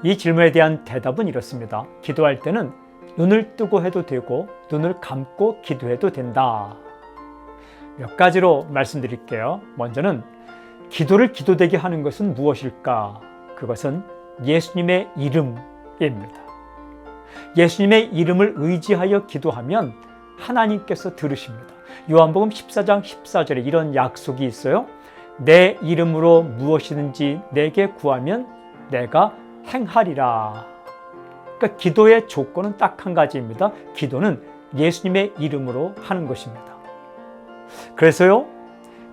이 질문에 대한 대답은 이렇습니다. 기도할 때는 눈을 뜨고 해도 되고 눈을 감고 기도해도 된다. 몇 가지로 말씀드릴게요. 먼저는 기도를 기도되게 하는 것은 무엇일까? 그것은 예수님의 이름입니다. 예수님의 이름을 의지하여 기도하면 하나님께서 들으십니다. 요한복음 14장 14절에 이런 약속이 있어요. 내 이름으로 무엇이든지 내게 구하면 내가 행하리라. 그러니까 기도의 조건은 딱 한 가지입니다. 기도는 예수님의 이름으로 하는 것입니다. 그래서요,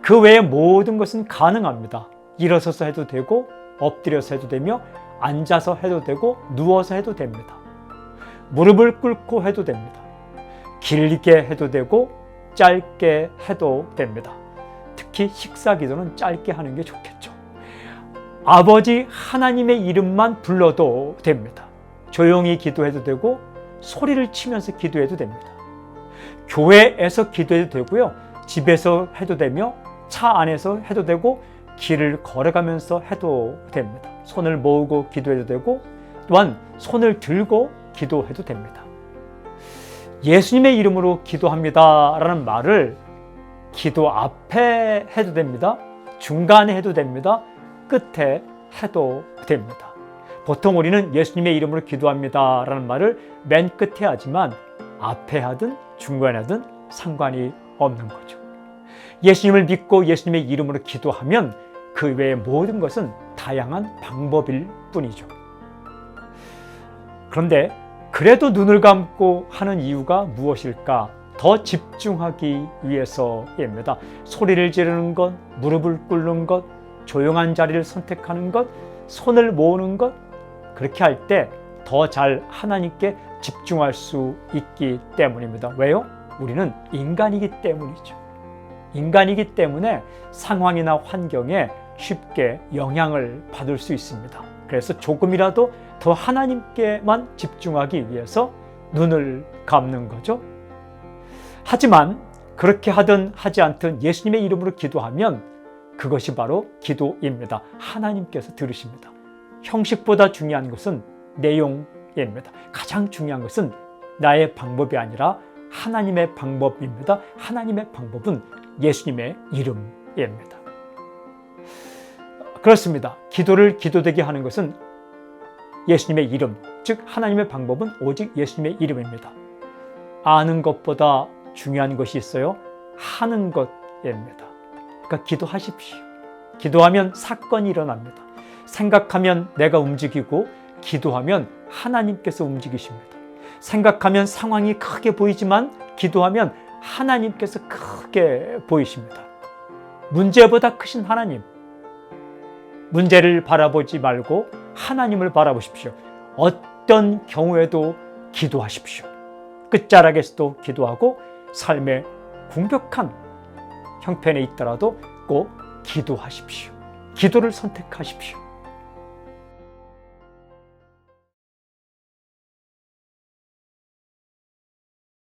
그 외의 모든 것은 가능합니다. 일어서서 해도 되고 엎드려서 해도 되며 앉아서 해도 되고 누워서 해도 됩니다. 무릎을 꿇고 해도 됩니다. 길게 해도 되고 짧게 해도 됩니다. 특히 식사 기도는 짧게 하는 게 좋겠죠. 아버지 하나님의 이름만 불러도 됩니다. 조용히 기도해도 되고 소리를 치면서 기도해도 됩니다. 교회에서 기도해도 되고요. 집에서 해도 되며 차 안에서 해도 되고 길을 걸어가면서 해도 됩니다. 손을 모으고 기도해도 되고 또한 손을 들고 기도해도 됩니다. 예수님의 이름으로 기도합니다 라는 말을 기도 앞에 해도 됩니다. 중간에 해도 됩니다. 끝에 해도 됩니다. 보통 우리는 예수님의 이름으로 기도합니다 라는 말을 맨 끝에 하지만 앞에 하든 중간에 하든 상관이 없는 거죠. 예수님을 믿고 예수님의 이름으로 기도하면 그 외의 모든 것은 다양한 방법일 뿐이죠. 그런데 그래도 눈을 감고 하는 이유가 무엇일까? 더 집중하기 위해서입니다. 소리를 지르는 것, 무릎을 꿇는 것, 조용한 자리를 선택하는 것, 손을 모으는 것, 그렇게 할 때 더 잘 하나님께 집중할 수 있기 때문입니다. 왜요? 우리는 인간이기 때문이죠. 인간이기 때문에 상황이나 환경에 쉽게 영향을 받을 수 있습니다. 그래서 조금이라도 더 하나님께만 집중하기 위해서 눈을 감는 거죠. 하지만 그렇게 하든 하지 않든 예수님의 이름으로 기도하면 그것이 바로 기도입니다. 하나님께서 들으십니다. 형식보다 중요한 것은 내용입니다. 가장 중요한 것은 나의 방법이 아니라 하나님의 방법입니다. 하나님의 방법은 예수님의 이름입니다. 그렇습니다. 기도를 기도되게 하는 것은 예수님의 이름, 즉 하나님의 방법은 오직 예수님의 이름입니다. 아는 것보다 중요한 것이 있어요. 하는 것입니다. 그러니까 기도하십시오. 기도하면 사건이 일어납니다. 생각하면 내가 움직이고 기도하면 하나님께서 움직이십니다. 생각하면 상황이 크게 보이지만 기도하면 하나님께서 크게 보이십니다. 문제보다 크신 하나님, 문제를 바라보지 말고 하나님을 바라보십시오. 어떤 경우에도 기도하십시오. 끝자락에서도 기도하고 삶의 궁벽한 형편에 있더라도 꼭 기도하십시오. 기도를 선택하십시오.